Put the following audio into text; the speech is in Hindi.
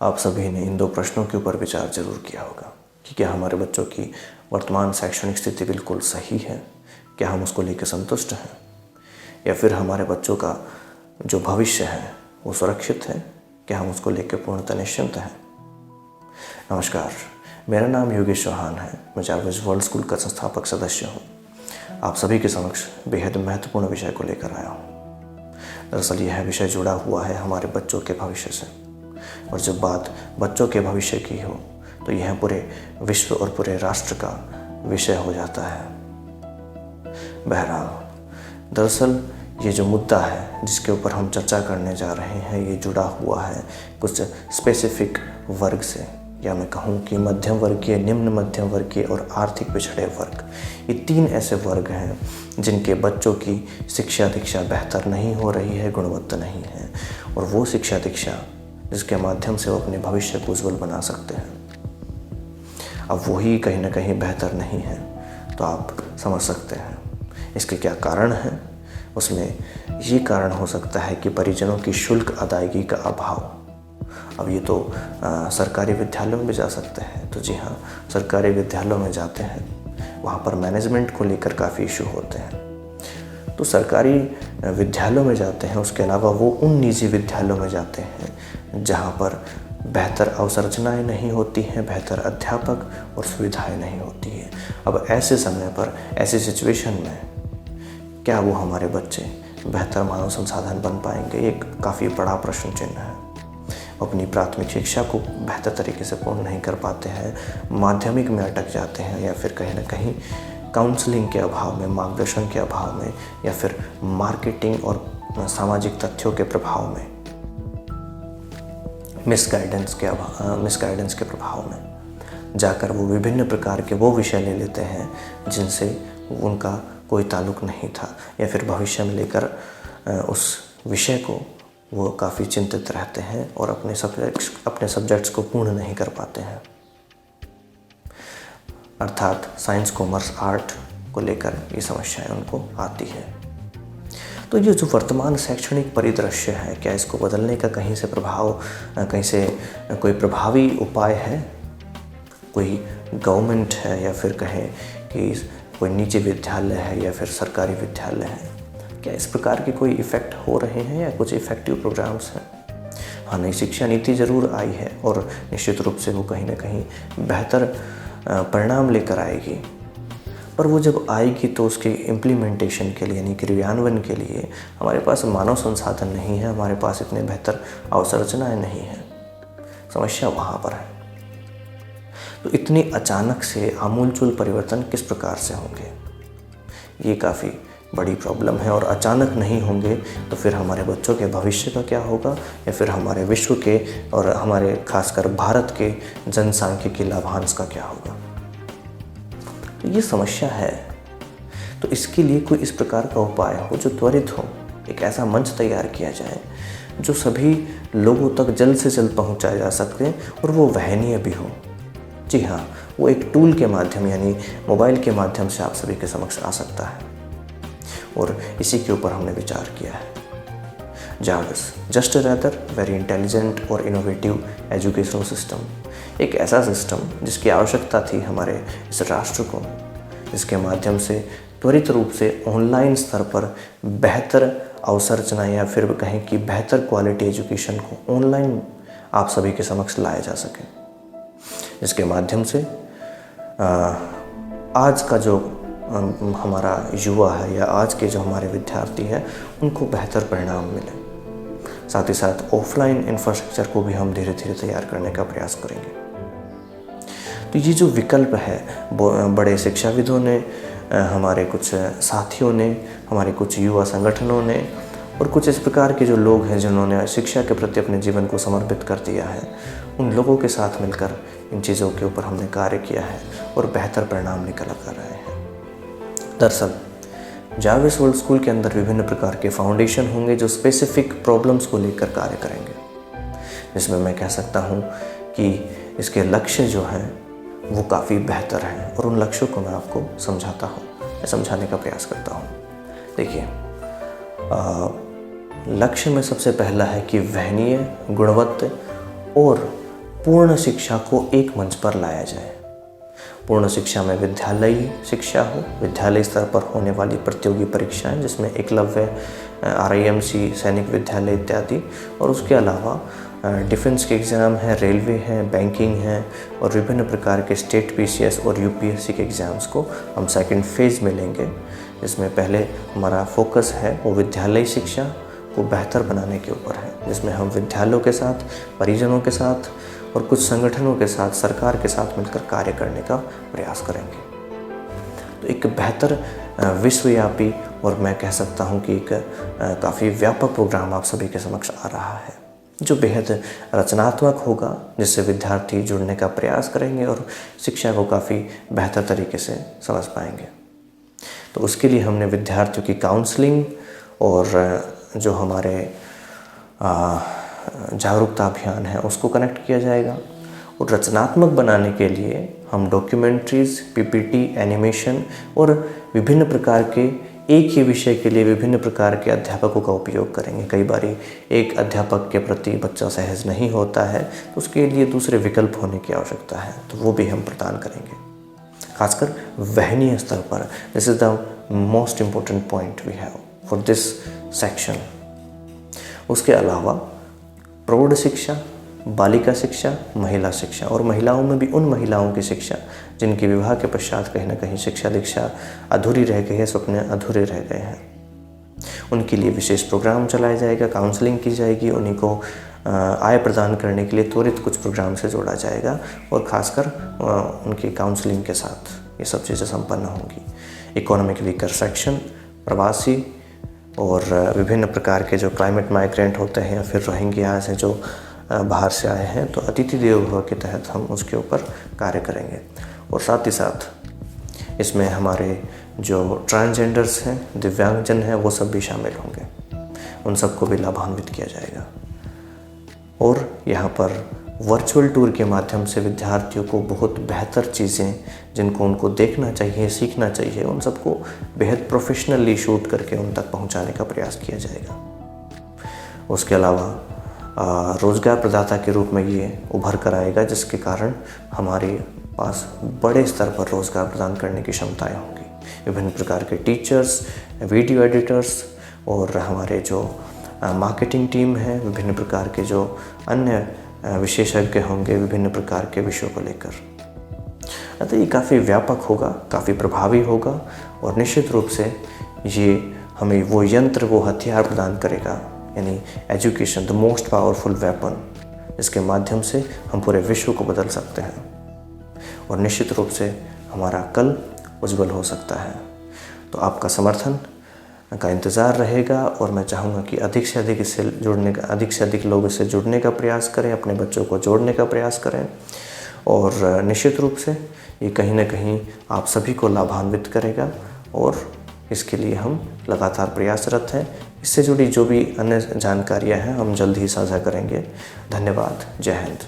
आप सभी ने इन 2 प्रश्नों के ऊपर विचार जरूर किया होगा कि क्या हमारे बच्चों की वर्तमान शैक्षणिक स्थिति बिल्कुल सही है, क्या हम उसको लेकर संतुष्ट हैं, या फिर हमारे बच्चों का जो भविष्य है वो सुरक्षित है, क्या हम उसको लेकर पूर्णतः निश्चिंत हैं। नमस्कार, मेरा नाम योगेश चौहान है। मैं जारविस वर्ल्ड स्कूल का संस्थापक सदस्य हूँ। आप सभी के समक्ष बेहद महत्वपूर्ण विषय को लेकर आया हूँ। दरअसल यह विषय जुड़ा हुआ है हमारे बच्चों के भविष्य से, और जब बात बच्चों के भविष्य की हो तो यह पूरे विश्व और पूरे राष्ट्र का विषय हो जाता है। बहरहाल, दरअसल ये जो मुद्दा है जिसके ऊपर हम चर्चा करने जा रहे हैं, ये जुड़ा हुआ है कुछ स्पेसिफिक वर्ग से, या मैं कहूँ कि मध्यम वर्गीय, निम्न मध्यम वर्गीय और आर्थिक पिछड़े वर्ग। ये 3 ऐसे वर्ग हैं जिनके बच्चों की शिक्षा दीक्षा बेहतर नहीं हो रही है, गुणवत्ता नहीं है, और वो शिक्षा दीक्षा जिसके माध्यम से वो अपने भविष्य को उज्ज्वल बना सकते हैं, अब वही कहीं ना कहीं बेहतर नहीं है। तो आप समझ सकते हैं इसके क्या कारण हैं। उसमें ये कारण हो सकता है कि परिजनों की शुल्क अदायगी का अभाव। अब ये तो सरकारी विद्यालयों में भी जा सकते हैं। तो जी हाँ, सरकारी विद्यालयों में जाते हैं, वहाँ पर मैनेजमेंट को लेकर काफ़ी इशू होते हैं। तो सरकारी विद्यालयों में जाते हैं, उसके अलावा वो उन निजी विद्यालयों में जाते हैं जहाँ पर बेहतर अवसंरचनाएँ नहीं होती हैं, बेहतर अध्यापक और सुविधाएं नहीं होती हैं। अब ऐसे समय पर, ऐसी सिचुएशन में क्या वो हमारे बच्चे बेहतर मानव संसाधन बन पाएंगे? एक काफ़ी बड़ा प्रश्न चिन्ह है। अपनी प्राथमिक शिक्षा को बेहतर तरीके से पूर्ण नहीं कर पाते हैं, माध्यमिक में अटक जाते हैं, या फिर कहीं ना कहीं काउंसलिंग के अभाव में, मार्गदर्शन के अभाव में, या फिर मार्केटिंग और सामाजिक तथ्यों के प्रभाव में, मिसगाइडेंस के प्रभाव में जाकर वो विभिन्न प्रकार के वो विषय ले लेते हैं जिनसे उनका कोई ताल्लुक नहीं था, या फिर भविष्य में लेकर उस विषय को वो काफ़ी चिंतित रहते हैं और अपने सब्जेक्ट्स को पूर्ण नहीं कर पाते हैं। अर्थात साइंस, कॉमर्स, आर्ट को लेकर ये समस्याएं उनको आती है। तो ये जो वर्तमान शैक्षणिक परिदृश्य है, क्या इसको बदलने का कहीं से कोई प्रभावी उपाय है? कोई गवर्नमेंट है, या फिर कहें कि कोई निजी विद्यालय है, या फिर सरकारी विद्यालय है, क्या इस प्रकार के कोई इफ़ेक्ट हो रहे हैं या कुछ इफ़ेक्टिव प्रोग्राम्स हैं? हाँ, नई शिक्षा नीति ज़रूर आई है और निश्चित रूप से वो कहीं ना कहीं बेहतर परिणाम लेकर आएगी, पर वो जब आएगी तो उसके इम्प्लीमेंटेशन के लिए, यानी क्रियान्वयन के लिए हमारे पास मानव संसाधन नहीं है, हमारे पास इतने बेहतर अवसंरचनाएँ नहीं हैं। समस्या वहाँ पर है। तो इतनी अचानक से आमूलचूल परिवर्तन किस प्रकार से होंगे, ये काफ़ी बड़ी प्रॉब्लम है। और अचानक नहीं होंगे तो फिर हमारे बच्चों के भविष्य का क्या होगा, या फिर हमारे विश्व के और हमारे खासकर भारत के जनसांख्यिकी लाभांश का क्या होगा? तो ये समस्या है। तो इसके लिए कोई इस प्रकार का उपाय हो जो त्वरित हो, एक ऐसा मंच तैयार किया जाए जो सभी लोगों तक जल्द से जल्द पहुंचाया जा सके और वो वहनीय भी हो। जी हाँ, वो एक टूल के माध्यम, यानी मोबाइल के माध्यम से आप सभी के समक्ष आ सकता है, और इसी के ऊपर हमने विचार किया है। Jarvis just rather very intelligent और इनोवेटिव एजुकेशनल सिस्टम, एक ऐसा सिस्टम जिसकी आवश्यकता थी हमारे इस राष्ट्र को, जिसके माध्यम से त्वरित रूप से ऑनलाइन स्तर पर बेहतर अवसंरचना, या फिर कहें कि बेहतर क्वालिटी एजुकेशन को ऑनलाइन आप सभी के समक्ष लाया जा सके, जिसके माध्यम से आज का जो हमारा युवा है, या आज के जो हमारे विद्यार्थी हैं, उनको बेहतर परिणाम मिले। साथ ही साथ ऑफलाइन इंफ्रास्ट्रक्चर को भी हम धीरे धीरे तैयार करने का प्रयास करेंगे। तो ये जो विकल्प है, बड़े शिक्षाविदों ने, हमारे कुछ साथियों ने, हमारे कुछ युवा संगठनों ने, और कुछ इस प्रकार के जो लोग हैं जिन्होंने शिक्षा के प्रति अपने जीवन को समर्पित कर दिया है, उन लोगों के साथ मिलकर इन चीज़ों के ऊपर हमने कार्य किया है और बेहतर परिणाम निकल कर रहे हैं। दरअसल जारविस वर्ल्ड स्कूल के अंदर विभिन्न प्रकार के फाउंडेशन होंगे जो स्पेसिफिक प्रॉब्लम्स को लेकर कार्य करेंगे, जिसमें मैं कह सकता हूँ कि इसके लक्ष्य जो हैं वो काफ़ी बेहतर हैं, और उन लक्ष्यों को मैं आपको समझाने का प्रयास करता हूँ। देखिए, लक्ष्य में सबसे पहला है कि वहनीय, गुणवत्ता और पूर्ण शिक्षा को एक मंच पर लाया जाए। पूर्ण शिक्षा में विद्यालयी शिक्षा हो, विद्यालय स्तर पर होने वाली प्रतियोगी परीक्षाएं जिसमें एकलव्य, RIMC, सैनिक विद्यालय इत्यादि, और उसके अलावा डिफेंस के एग्ज़ाम हैं, रेलवे हैं, बैंकिंग हैं और विभिन्न प्रकार के स्टेट PCS और UPSC के एग्ज़ाम्स को हम सेकंड फेज़ में लेंगे। इसमें पहले हमारा फोकस है वो विद्यालयी शिक्षा को बेहतर बनाने के ऊपर है, जिसमें हम विद्यालयों के साथ, परिजनों के साथ और कुछ संगठनों के साथ, सरकार के साथ मिलकर कार्य करने का प्रयास करेंगे। तो एक बेहतर विश्वव्यापी और मैं कह सकता हूँ कि एक काफ़ी व्यापक प्रोग्राम आप सभी के समक्ष आ रहा है, जो बेहद रचनात्मक होगा, जिससे विद्यार्थी जुड़ने का प्रयास करेंगे और शिक्षा को काफ़ी बेहतर तरीके से समझ पाएंगे। तो उसके लिए हमने विद्यार्थियों की काउंसलिंग और जो हमारे जागरूकता अभियान है उसको कनेक्ट किया जाएगा। और रचनात्मक बनाने के लिए हम डॉक्यूमेंट्रीज़, PPT, एनिमेशन और विभिन्न प्रकार के एक ही विषय के लिए विभिन्न प्रकार के अध्यापकों का उपयोग करेंगे। कई बार एक अध्यापक के प्रति बच्चा सहज नहीं होता है, तो उसके लिए दूसरे विकल्प होने की आवश्यकता है, तो वो भी हम प्रदान करेंगे, खासकर वहनीय स्तर पर। This is the most important point we have for this section. उसके अलावा प्रौढ़ शिक्षा, बालिका शिक्षा, महिला शिक्षा और महिलाओं में भी उन महिलाओं की शिक्षा जिनके विवाह के पश्चात कहीं ना कहीं शिक्षा दीक्षा अधूरी रह गई है, सपने अधूरे रह गए हैं, उनके लिए विशेष प्रोग्राम चलाया जाएगा, काउंसलिंग की जाएगी, उन्हीं को आय प्रदान करने के लिए त्वरित कुछ प्रोग्राम से जोड़ा जाएगा और ख़ासकर उनकी काउंसलिंग के साथ ये सब चीज़ें संपन्न होंगी। इकोनॉमिक वीकर सेक्शन, प्रवासी और विभिन्न प्रकार के जो क्लाइमेट माइग्रेंट होते हैं या फिर रोहिंग्या से जो बाहर से आए हैं, तो अतिथि देवो भव के तहत हम उसके ऊपर कार्य करेंगे। और साथ ही साथ इसमें हमारे जो ट्रांसजेंडर्स हैं, दिव्यांगजन हैं, वो सब भी शामिल होंगे, उन सबको भी लाभान्वित किया जाएगा। और यहाँ पर वर्चुअल टूर के माध्यम से विद्यार्थियों को बहुत बेहतर चीज़ें जिनको उनको देखना चाहिए, सीखना चाहिए, उन सबको बेहद प्रोफेशनली शूट करके उन तक पहुँचाने का प्रयास किया जाएगा। उसके अलावा रोज़गार प्रदाता के रूप में ये उभर कर आएगा, जिसके कारण हमारे पास बड़े स्तर पर रोज़गार प्रदान करने की क्षमताएं होंगी। विभिन्न प्रकार के टीचर्स, वीडियो एडिटर्स और हमारे जो मार्केटिंग टीम है, विभिन्न प्रकार के जो अन्य विशेषज्ञ होंगे विभिन्न प्रकार के विषयों को लेकर। अतः ये काफ़ी व्यापक होगा, काफ़ी प्रभावी होगा और निश्चित रूप से ये हमें वो यंत्र, वो हथियार प्रदान करेगा, यानी education the most powerful weapon, इसके माध्यम से हम पूरे विश्व को बदल सकते हैं और निश्चित रूप से हमारा कल उज्जवल हो सकता है। तो आपका समर्थन का इंतज़ार रहेगा और मैं चाहूँगा कि अधिक से अधिक इससे जुड़ने का, अधिक से अधिक लोग इससे जुड़ने का प्रयास करें, अपने बच्चों को जोड़ने का प्रयास करें और निश्चित रूप से ये कहीं ना कहीं आप सभी को लाभान्वित करेगा और इसके लिए हम लगातार प्रयासरत हैं। इससे जुड़ी जो भी अन्य जानकारियाँ हैं हम जल्द ही साझा करेंगे। धन्यवाद। जय हिंद।